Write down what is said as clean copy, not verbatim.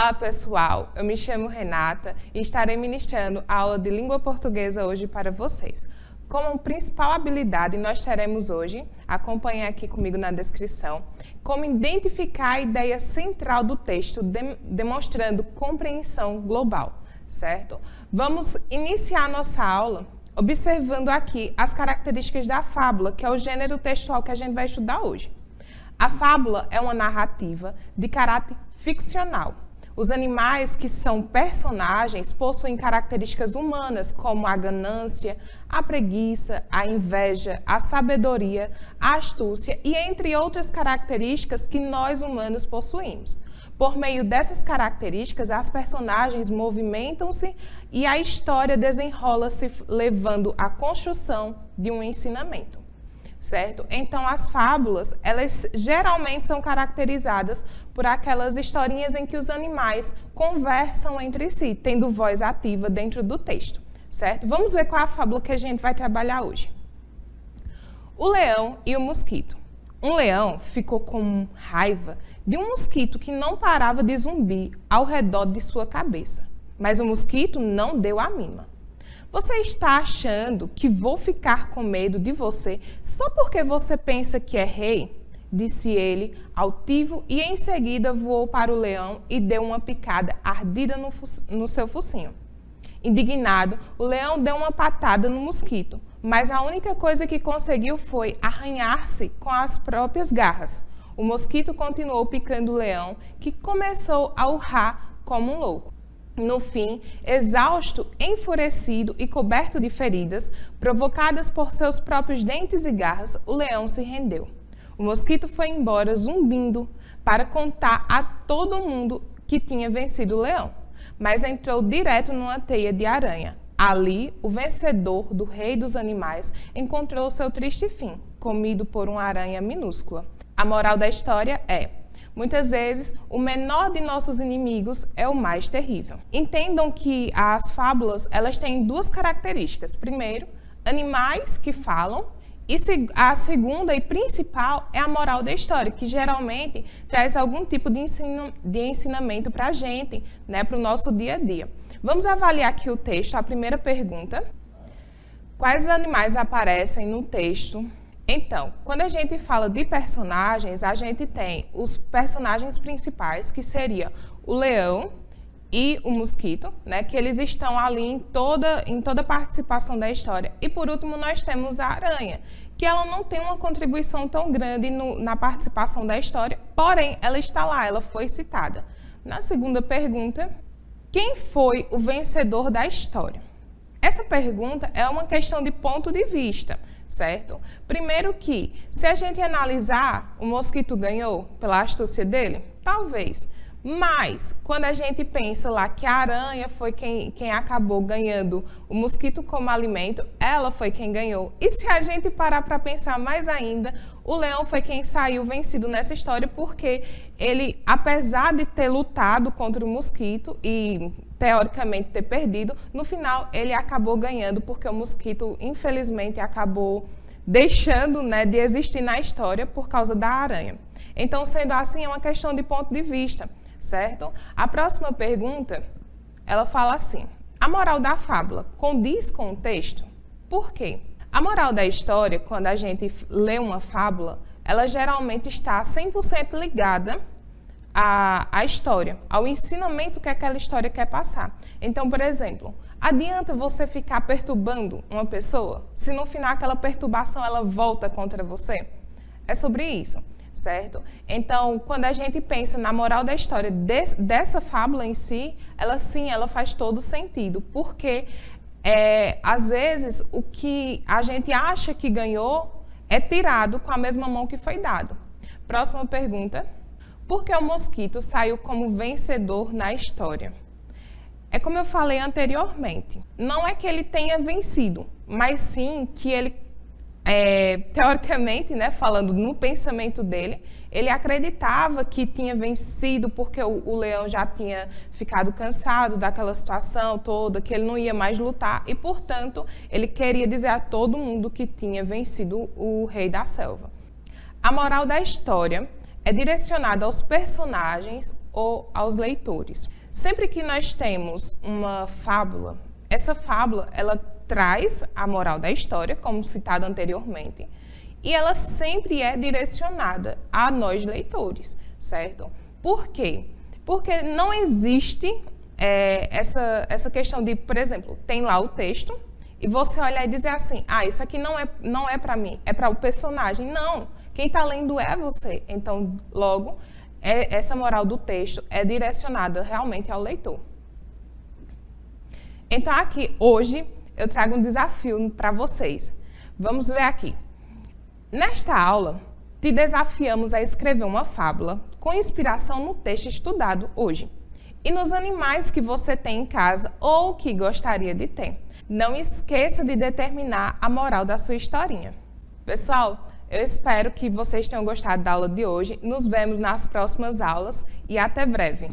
Olá pessoal, eu me chamo Renata e estarei ministrando a aula de língua portuguesa hoje para vocês. Como principal habilidade nós teremos hoje, acompanhe aqui comigo na descrição, como identificar a ideia central do texto, demonstrando compreensão global, certo? Vamos iniciar nossa aula observando aqui as características da fábula, que é o gênero textual que a gente vai estudar hoje. A fábula é uma narrativa de caráter ficcional. Os animais que são personagens possuem características humanas, como a ganância, a preguiça, a inveja, a sabedoria, a astúcia e entre outras características que nós humanos possuímos. Por meio dessas características, as personagens movimentam-se e a história desenrola-se levando à construção de um ensinamento. Certo? Então, as fábulas, elas geralmente são caracterizadas por aquelas historinhas em que os animais conversam entre si, tendo voz ativa dentro do texto, certo? Vamos ver qual é a fábula que a gente vai trabalhar hoje. O leão e o mosquito. Um leão ficou com raiva de um mosquito que não parava de zumbir ao redor de sua cabeça, mas o mosquito não deu a mínima. Você está achando que vou ficar com medo de você só porque você pensa que é rei? Disse ele, altivo, e em seguida voou para o leão e deu uma picada ardida no seu focinho. Indignado, o leão deu uma patada no mosquito, mas a única coisa que conseguiu foi arranhar-se com as próprias garras. O mosquito continuou picando o leão, que começou a urrar como um louco. No fim, exausto, enfurecido e coberto de feridas, provocadas por seus próprios dentes e garras, o leão se rendeu. O mosquito foi embora zumbindo para contar a todo mundo que tinha vencido o leão, mas entrou direto numa teia de aranha. Ali, o vencedor do rei dos animais encontrou seu triste fim, comido por uma aranha minúscula. A moral da história é: muitas vezes, o menor de nossos inimigos é o mais terrível. Entendam que as fábulas, elas têm duas características. Primeiro, animais que falam, e a segunda e principal é a moral da história, que geralmente traz algum tipo de ensinamento para a gente, né, para o nosso dia a dia. Vamos avaliar aqui o texto. A primeira pergunta: quais animais aparecem no texto? Então, quando a gente fala de personagens, a gente tem os personagens principais, que seria o leão e o mosquito, né, que eles estão ali em toda a participação da história. E por último, nós temos a aranha, que ela não tem uma contribuição tão grande na participação da história, porém, ela está lá, ela foi citada. Na segunda pergunta: quem foi o vencedor da história? Essa pergunta é uma questão de ponto de vista, certo? Primeiro que, se a gente analisar, o mosquito ganhou pela astúcia dele? Talvez. Mas, quando a gente pensa lá que a aranha foi quem acabou ganhando o mosquito como alimento, ela foi quem ganhou. E se a gente parar para pensar mais ainda, o leão foi quem saiu vencido nessa história, porque ele, apesar de ter lutado contra o mosquito e teoricamente ter perdido, no final ele acabou ganhando, porque o mosquito, infelizmente, acabou deixando, né, de existir na história por causa da aranha. Então, sendo assim, é uma questão de ponto de vista, certo? A próxima pergunta, ela fala assim: a moral da fábula condiz com o texto? Por quê? A moral da história, quando a gente lê uma fábula, ela geralmente está 100% ligada à história, ao ensinamento que aquela história quer passar. Então, por exemplo, adianta você ficar perturbando uma pessoa se no final aquela perturbação ela volta contra você? É sobre isso, certo? Então, quando a gente pensa na moral da história dessa fábula em si, ela faz todo sentido, porque às vezes o que a gente acha que ganhou é tirado com a mesma mão que foi dado. Próxima pergunta: por que o mosquito saiu como vencedor na história? É como eu falei anteriormente, não é que ele tenha vencido, mas sim que ele, teoricamente, né, falando no pensamento dele, ele acreditava que tinha vencido porque o leão já tinha ficado cansado daquela situação toda, que ele não ia mais lutar e, portanto, ele queria dizer a todo mundo que tinha vencido o rei da selva. A moral da história é direcionada aos personagens ou aos leitores. Sempre que nós temos uma fábula, essa fábula ela traz a moral da história, como citado anteriormente, e ela sempre é direcionada a nós leitores, certo? Por quê? Porque não existe essa questão de, por exemplo, tem lá o texto e você olhar e dizer assim, isso aqui não é para mim, é para o personagem. Não, quem está lendo é você. Então, logo, essa moral do texto é direcionada realmente ao leitor. Então, aqui, hoje, eu trago um desafio para vocês. Vamos ver aqui. Nesta aula, te desafiamos a escrever uma fábula com inspiração no texto estudado hoje e nos animais que você tem em casa ou que gostaria de ter. Não esqueça de determinar a moral da sua historinha. Pessoal, eu espero que vocês tenham gostado da aula de hoje. Nos vemos nas próximas aulas e até breve!